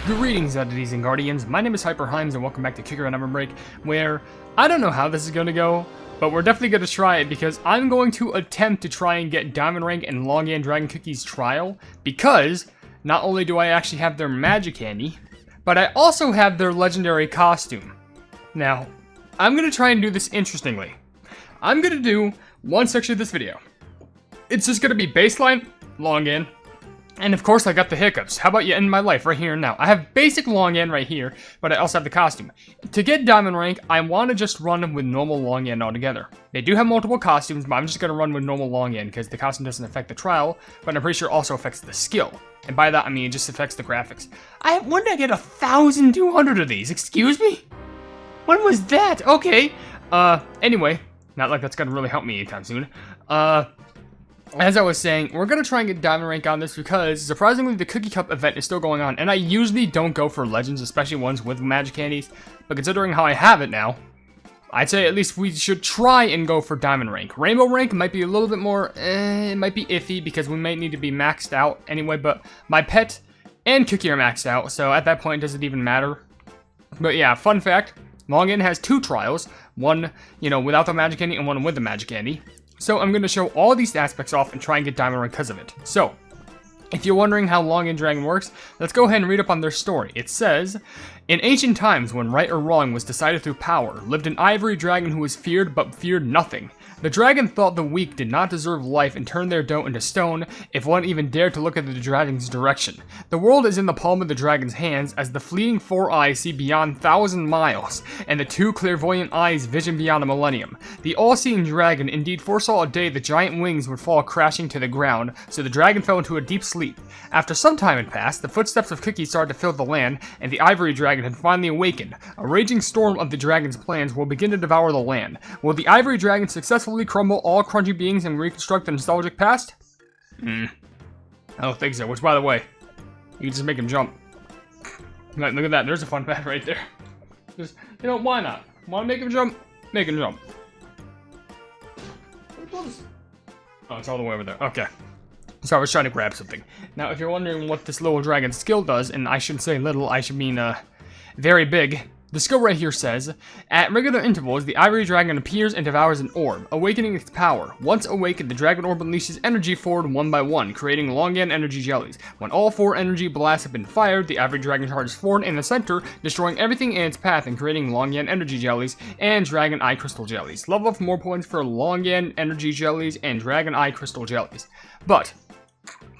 Greetings, oddities and guardians. My name is HyperHimes and welcome back to Kicker on OvenBreak, where I don't know how this is going to go, but we're definitely going to try it because I'm going to attempt to try and get Diamond Rank and Longan Dragon Cookies trial, because not only do I actually have their magic candy, but I also have their legendary costume. Now, I'm going to try and do this interestingly. I'm going to do one section of this video. It's just going to be baseline Longan. And of course I got the hiccups. How about you end my life right here and now? I have basic Longan right here, but I also have the costume. To get Diamond Rank, I want to just run with normal Longan altogether. They do have multiple costumes, but I'm just going to run with normal Longan because the costume doesn't affect the trial, but I'm pretty sure it also affects the skill. And by that I mean it just affects the graphics. When did I get 1,200 of these? Excuse me? When was that? Okay. Anyway, not like that's going to really help me anytime soon. As I was saying, we're going to try and get Diamond Rank on this because, surprisingly, the Cookie Cup event is still going on. And I usually don't go for Legends, especially ones with magic candies. But considering how I have it now, I'd say at least we should try and go for Diamond Rank. Rainbow Rank might be a little bit more, it might be iffy because we might need to be maxed out anyway. But my pet and Cookie are maxed out, so at that point it doesn't even matter. But yeah, fun fact, Longan has two trials. One, without the magic candy and one with the magic candy. So I'm going to show all these aspects off and try and get Diamond Rank because of it. So, if you're wondering how Longan Dragon works, let's go ahead and read up on their story. It says, in ancient times, when right or wrong was decided through power, lived an ivory dragon who was feared but feared nothing. The dragon thought the weak did not deserve life and turned their dough into stone if one even dared to look at the dragon's direction. The world is in the palm of the dragon's hands as the fleeting four eyes see beyond 1,000 miles, and the two clairvoyant eyes vision beyond a millennium. The all-seeing dragon indeed foresaw a day the giant wings would fall crashing to the ground, so the dragon fell into a deep sleep. After some time had passed, the footsteps of Cookie started to fill the land, and the ivory dragon had finally awakened. A raging storm of the dragon's plans will begin to devour the land. Will the ivory dragon successfully crumble all crunchy beings and reconstruct the nostalgic past? I don't think so, which by the way, you can just make him jump. Look at that, there's a fun fact right there. Just, why not? Want to make him jump? Make him jump. Oh, it's all the way over there, okay. So I was trying to grab something. Now, if you're wondering what this little dragon's skill does, and I shouldn't say little, I should mean, very big. The skill right here says, at regular intervals, the ivory dragon appears and devours an orb, awakening its power. Once awakened, the dragon orb unleashes energy forward one by one, creating Longan energy jellies. When all four energy blasts have been fired, the ivory dragon charges forward in the center, destroying everything in its path and creating Longan energy jellies and dragon eye crystal jellies. Level up for more points for Longan energy jellies and dragon eye crystal jellies. But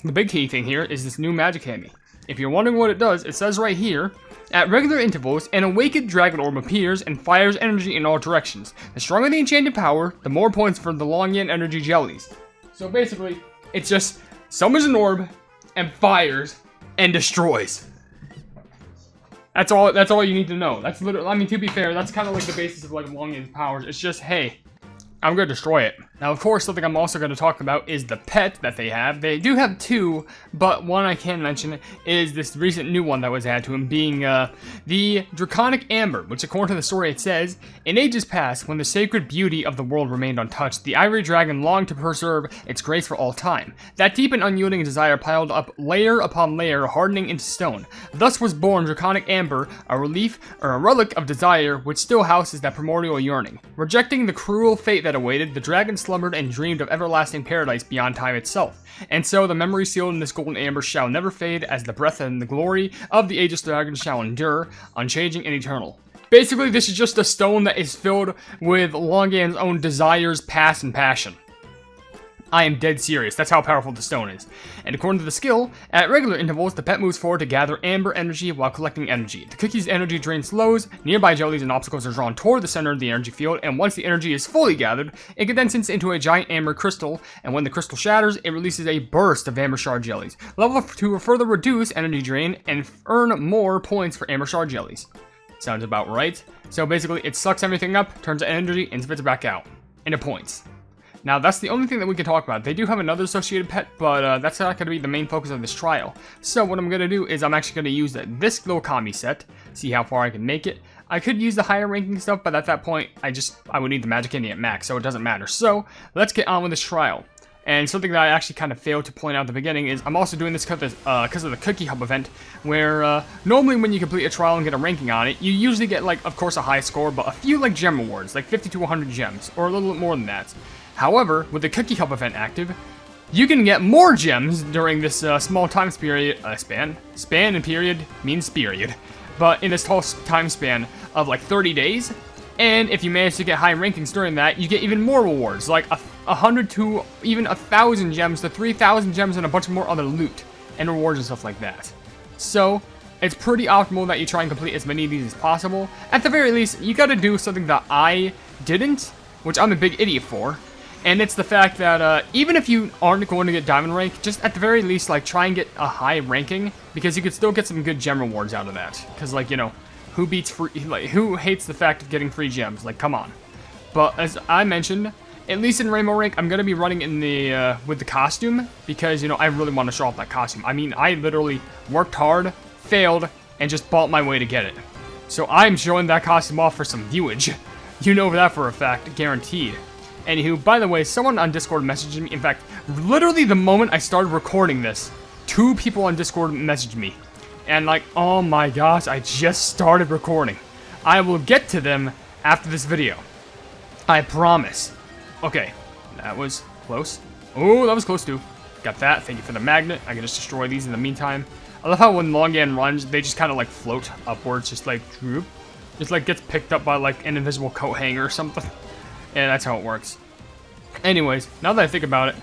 the big key thing here is this new magic candy. If you're wondering what it does, it says right here, at regular intervals, an awakened dragon orb appears and fires energy in all directions. The stronger the enchanted power, the more points for the Longan energy jellies. So basically, it's just summons an orb and fires and destroys. That's all you need to know. That's literally, to be fair, that's kind of like the basis of like Longan's powers. It's just, hey, I'm going to destroy it. Now, of course, something I'm also going to talk about is the pet that they have. They do have two, but one I can mention is this recent new one that was added to him, being the Draconic Amber, which according to the story it says, in ages past, when the sacred beauty of the world remained untouched, the ivory dragon longed to preserve its grace for all time. That deep and unyielding desire piled up layer upon layer, hardening into stone. Thus was born Draconic Amber, a relic of desire which still houses that primordial yearning. Rejecting the cruel fate that awaited, the dragon slumbered and dreamed of everlasting paradise beyond time itself. And so the memory sealed in this golden amber shall never fade, as the breath and the glory of the ageless dragon shall endure, unchanging and eternal. Basically, this is just a stone that is filled with Longan's own desires, past, and passion. I am dead serious, that's how powerful the stone is. And according to the skill, at regular intervals, the pet moves forward to gather amber energy while collecting energy. The cookie's energy drain slows, nearby jellies and obstacles are drawn toward the center of the energy field, and once the energy is fully gathered, it condenses into a giant amber crystal, and when the crystal shatters, it releases a burst of amber shard jellies. Level up to further reduce energy drain and earn more points for amber shard jellies. Sounds about right. So basically, it sucks everything up, turns to energy, and spits it back out into points. Now, that's the only thing that we can talk about. They do have another associated pet, but that's not going to be the main focus of this trial. So what I'm going to do is I'm actually going to use this little kami set, see how far I can make it. I could use the higher ranking stuff, but at that point, I would need the magic candy at max, so it doesn't matter. So, let's get on with this trial. And something that I actually kind of failed to point out at the beginning is I'm also doing this because of the Cookie Hub event, where normally when you complete a trial and get a ranking on it, you usually get, like, of course, a high score, but a few, like, gem awards, like 50 to 100 gems, or a little bit more than that. However, with the Cookie Hub event active, you can get more gems during this small time span. Span and period means period. But in this tall time span of, like, 30 days, and if you manage to get high rankings during that, you get even more rewards, like 100 to even 1,000 gems to 3,000 gems and a bunch more other loot and rewards and stuff like that. So, it's pretty optimal that you try and complete as many of these as possible. At the very least, you gotta do something that I didn't, which I'm a big idiot for, and it's the fact that even if you aren't going to get diamond rank, just at the very least, like, try and get a high ranking, because you could still get some good gem rewards out of that. Because, like, you know, who beats free, like, who hates the fact of getting free gems? Like, come on. But as I mentioned, at least in Rainbow Rank, I'm gonna be running in the with the costume because, you know, I really want to show off that costume. I mean, I literally worked hard, failed, and just bought my way to get it. So I'm showing that costume off for some viewage. You know that for a fact, guaranteed. Anywho, by the way, someone on Discord messaged me. In fact, literally the moment I started recording this, 2 people on Discord messaged me. And like, oh my gosh, I just started recording. I will get to them after this video. I promise. Okay, that was close. Oh, that was close too. Got that. Thank you for the magnet. I can just destroy these in the meantime. I love how when Longan runs, they just kind of like float upwards, just like droop. Just like gets picked up by like an invisible coat hanger or something. Yeah, that's how it works. Anyways, now that I think about it,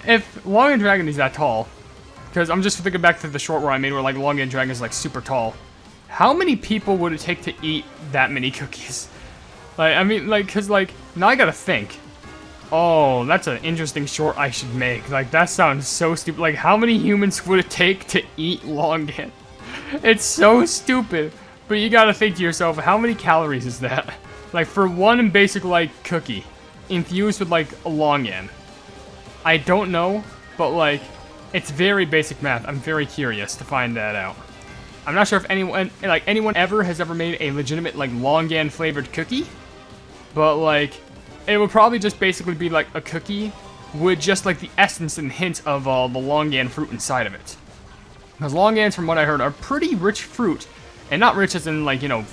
if Longan Dragon is that tall, because I'm just thinking back to the short where I made where like Longan Dragon is like super tall, how many people would it take to eat that many cookies? Like, I mean, like, cause like, now I gotta think. Oh, that's an interesting short I should make. Like, that sounds so stupid. Like, how many humans would it take to eat Longan? It's so stupid. But you gotta think to yourself, how many calories is that? Like, for one basic, like, cookie, infused with, like, a Longan. I don't know, but, like, it's very basic math. I'm very curious to find that out. I'm not sure if anyone ever has ever made a legitimate, like, Longan flavored cookie. But, like, it would probably just basically be, like, a cookie with just, like, the essence and hint of the Longan fruit inside of it. Because Longans, from what I heard, are pretty rich fruit. And not rich as in, like, you know,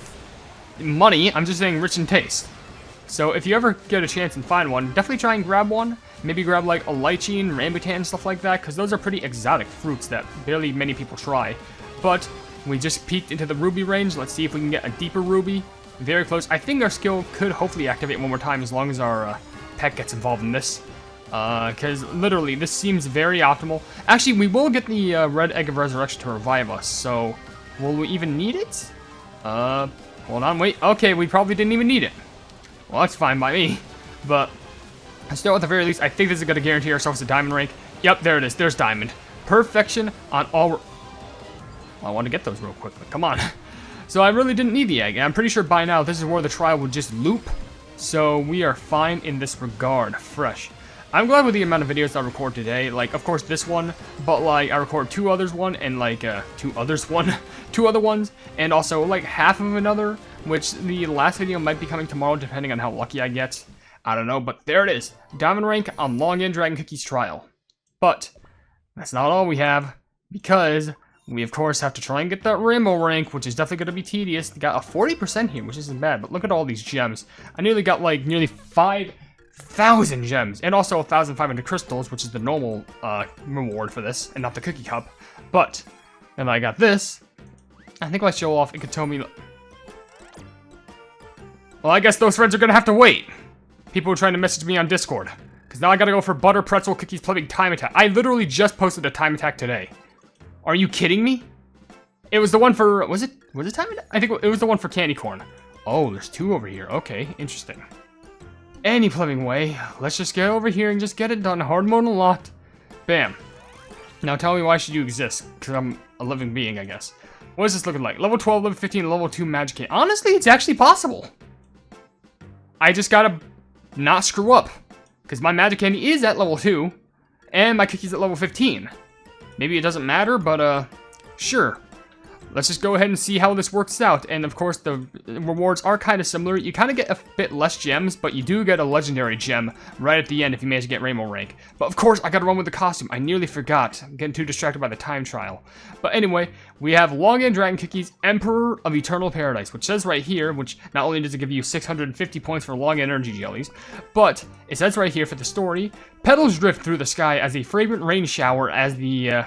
money. I'm just saying rich in taste. So if you ever get a chance and find one, definitely try and grab one. Maybe grab, like, a lychee and rambutan and stuff like that. Because those are pretty exotic fruits that barely many people try. But we just peeked into the ruby range. Let's see if we can get a deeper ruby. Very close. I think our skill could hopefully activate one more time as long as our pet gets involved in this. Because literally, this seems very optimal. Actually, we will get the red egg of resurrection to revive us. So, will we even need it? Hold on, wait. Okay, we probably didn't even need it. Well, that's fine by me. But, still, at the very least, I think this is going to guarantee ourselves a diamond rank. Yep, there it is. There's diamond. Perfection on all... Well, I want to get those real quickly. Come on. So I really didn't need the egg, and I'm pretty sure by now this is where the trial would just loop. So we are fine in this regard. Fresh. I'm glad with the amount of videos I record today. Like, of course, this one, but like I record two other ones, and also like half of another, which the last video might be coming tomorrow, depending on how lucky I get. I don't know, but there it is. Diamond rank on Longan Dragon Cookies trial. But that's not all we have, because we, of course, have to try and get that rainbow rank, which is definitely going to be tedious. Got a 40% here, which isn't bad, but look at all these gems. I nearly got, like, nearly 5,000 gems, and also 1,500 crystals, which is the normal reward for this, and not the cookie cup. But, and I got this. I think if I show off, it could tell me... Well, I guess those friends are going to have to wait. People are trying to message me on Discord. Because now I got to go for butter pretzel cookies plugging time attack. I literally just posted a time attack today. Are you kidding me? It was the one for, was it time attack? I think it was the one for candy corn. Oh, there's two over here. Okay, interesting. Any plumbing way. Let's just get over here and just get it done. Hard mode unlocked. Bam. Now tell me why should you exist? Because I'm a living being, I guess. What is this looking like? Level 12, level 15, level 2 magic cane. Honestly, it's actually possible. I just gotta not screw up. Because my magic candy is at level 2. And my cookie's at level 15. Maybe it doesn't matter, but, sure. let's just go ahead and see how this works out. And of course, the rewards are kind of similar. You kind of get a bit less gems, but you do get a legendary gem right at the end if you manage to get rainbow rank. But of course, I gotta run with the costume. I nearly forgot. I'm getting too distracted by the time trial. But anyway, we have Longan Dragon Cookies, Emperor of Eternal Paradise, which says right here, which not only does it give you 650 points for Longan energy jellies, but it says right here for the story, petals drift through the sky as a fragrant rain shower as the,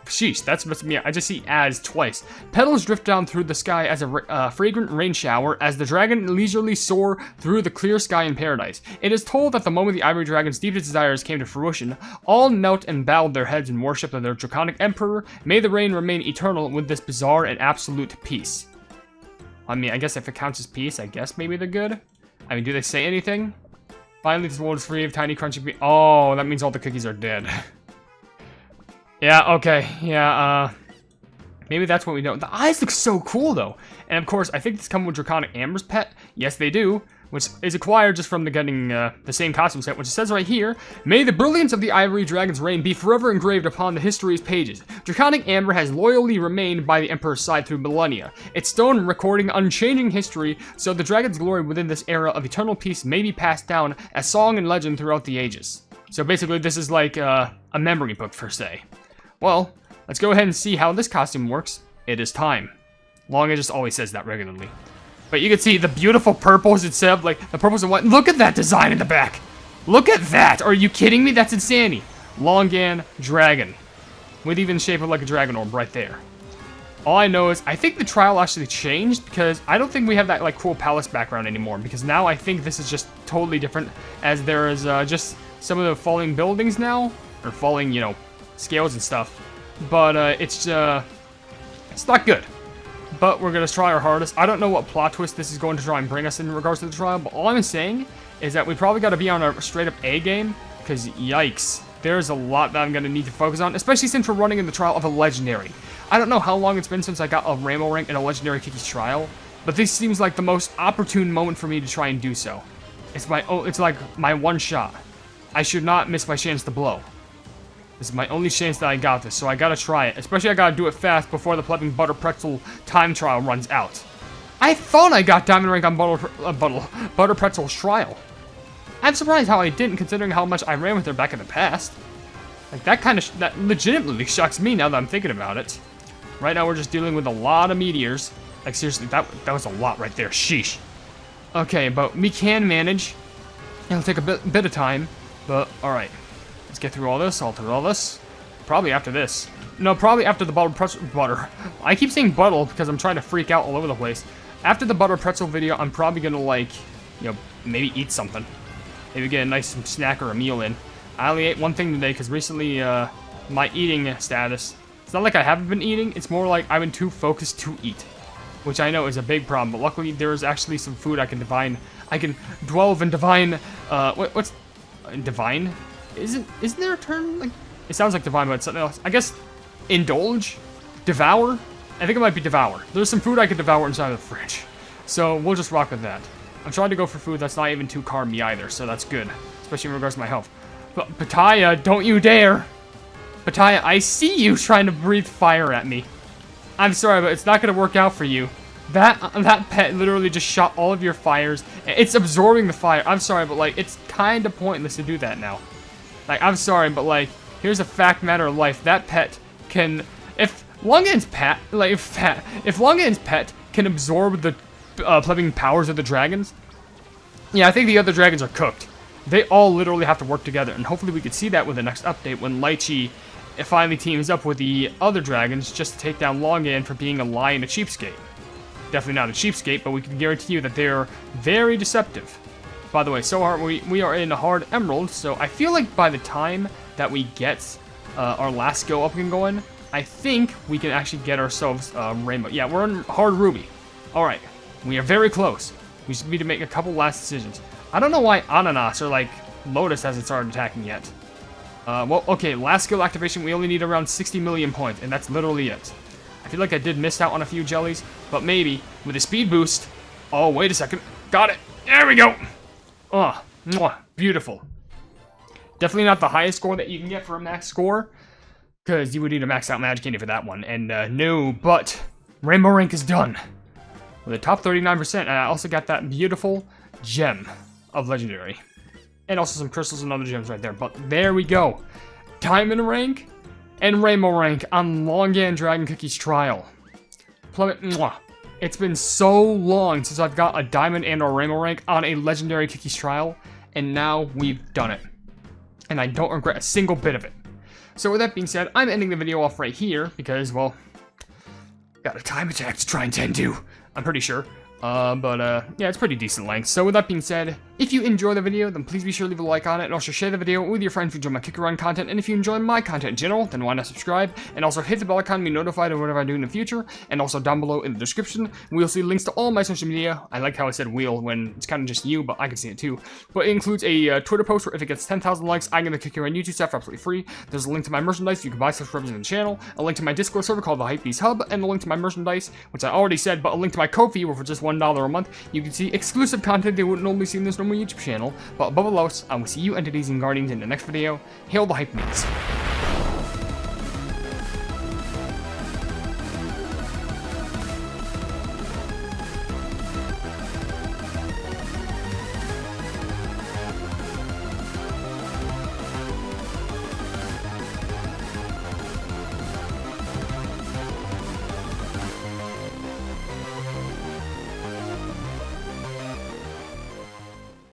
sheesh, that's me. I just see as twice. Petals drift down through the sky as a fragrant rain shower as the dragon leisurely soar through the clear sky in paradise. It is told that the moment the ivory dragon's deepest desires came to fruition, all knelt and bowed their heads in worship of their draconic emperor. May the rain remain eternal with this bizarre and absolute peace. I mean, I guess if it counts as peace, I guess maybe they're good. I mean, do they say anything? Finally, this world is free of tiny crunchy oh, that means all the cookies are dead. Yeah, okay. Yeah, maybe that's what we know. The eyes look so cool, though. And of course, I think this comes with Draconic Amber's pet. Yes, they do. Which is acquired just from getting the same costume set, which says right here, may the brilliance of the Ivory Dragon's reign be forever engraved upon the history's pages. Draconic Amber has loyally remained by the Emperor's side through millennia, its stone recording unchanging history, so the dragon's glory within this era of eternal peace may be passed down as song and legend throughout the ages. So basically, this is like a memory book, per se. Well, let's go ahead and see how this costume works. It is time. Longan just always says that regularly. But you can see the beautiful purples instead of like the purples and white. Look at that design in the back. Look at that. Are you kidding me? That's insanity. Longan Dragon. With even shape of like a dragon orb right there. All I know is I think the trial actually changed because I don't think we have that like cool palace background anymore. Because now I think this is just totally different as there is just some of the falling buildings now. Or falling, you know, scales and stuff. But it's not good. But we're going to try our hardest. I don't know what plot twist this is going to try and bring us in regards to the trial, but all I'm saying is that we probably got to be on a straight-up A game, because yikes, there's a lot that I'm going to need to focus on, especially since we're running in the trial of a legendary. I don't know how long it's been since I got a rainbow rank in a legendary Kiki's trial, but this seems like the most opportune moment for me to try and do so. It's like my one shot. I should not miss my chance to blow. This is my only chance that I got this, so I gotta try it. Especially I gotta do it fast before the plebing Butter Pretzel time trial runs out. I thought I got Diamond Rank on Butter Pretzel's trial. I'm surprised how I didn't, considering how much I ran with her back in the past. Like, that legitimately shocks me now that I'm thinking about it. Right now, we're just dealing with a lot of meteors. Like, seriously, that was a lot right there. Sheesh. Okay, but we can manage. It'll take a bit of time, but alright. Let's get through all this. I'll do all this. Probably after this. No, probably after the butter. I keep saying buttle because I'm trying to freak out all over the place. After the butter pretzel video, I'm probably gonna like, you know, maybe eat something. Maybe get a nice snack or a meal in. I only ate one thing today because recently, my eating status. It's not like I haven't been eating. It's more like I've been too focused to eat, which I know is a big problem. But luckily, there is actually some food I can divine. I can delve and divine. What's divine? Isn't there a term? Like, it sounds like divine, but it's something else. I guess indulge, devour. I think it might be devour. There's some food I could devour inside of the fridge, so we'll just rock with that. I'm trying to go for food that's not even too carby either, so that's good, especially in regards to my health. But Pataya, don't you dare! Pataya, I see you trying to breathe fire at me. I'm sorry, but it's not gonna work out for you. That pet literally just shot all of your fires. It's absorbing the fire. I'm sorry, but like it's kind of pointless to do that now. Like, I'm sorry, but like, here's a fact matter of life. That pet can, if Longan's pet can absorb the plebing powers of the dragons, yeah, I think the other dragons are cooked. They all literally have to work together, and hopefully we can see that with the next update when Lychee finally teams up with the other dragons just to take down Longan for being a lie and a cheapskate. Definitely not a cheapskate, but we can guarantee you that they're very deceptive. By the way, so hard we are in a hard emerald, so I feel like by the time that we get our last skill up and going, I think we can actually get ourselves rainbow. Yeah, we're in hard ruby. All right, we are very close. We just need to make a couple last decisions. I don't know why Ananas or like Lotus hasn't started attacking yet. Well, okay, last skill activation, we only need around 60 million points, and that's literally it. I feel like I did miss out on a few jellies, but maybe with a speed boost. Oh, wait a second. Got it. There we go. Oh, mwah, beautiful. Definitely not the highest score that you can get for a max score, because you would need a maxed out magic candy for that one. And no, but Rainbow rank is done with a top 39%. And I also got that beautiful gem of legendary, and also some crystals and other gems right there. But there we go, diamond rank and rainbow rank on Longan Dragon Cookies trial. Plummet, mwah. It's been so long since I've got a diamond and or rainbow rank on a legendary cookies trial, and now we've done it. And I don't regret a single bit of it. So with that being said, I'm ending the video off right here because, well, got a time attack to try and tend to, I'm pretty sure. Yeah, it's pretty decent length. So with that being said, if you enjoy the video, then please be sure to leave a like on it, and also share the video with your friends who enjoy my Cookie Run content. And if you enjoy my content in general, then why not subscribe, and also hit the bell icon to be notified of whatever I do in the future. And also down below in the description, we'll see links to all my social media. I like how I said "we'll" when it's kind of just you, but I can see it too. But it includes a Twitter post where if it gets 10,000 likes, I get the Cookie Run YouTube stuff for absolutely free. There's a link to my merchandise you can buy stuff representing the channel, a link to my Discord server called the Hypenese Hub, and a link to my merchandise, which I already said, but a link to my Ko-fi where for just $1 a month, you can see exclusive content they wouldn't normally see in this normal YouTube channel. But above all else, I will see you entities and guardians in the next video. Hail the Hypenese.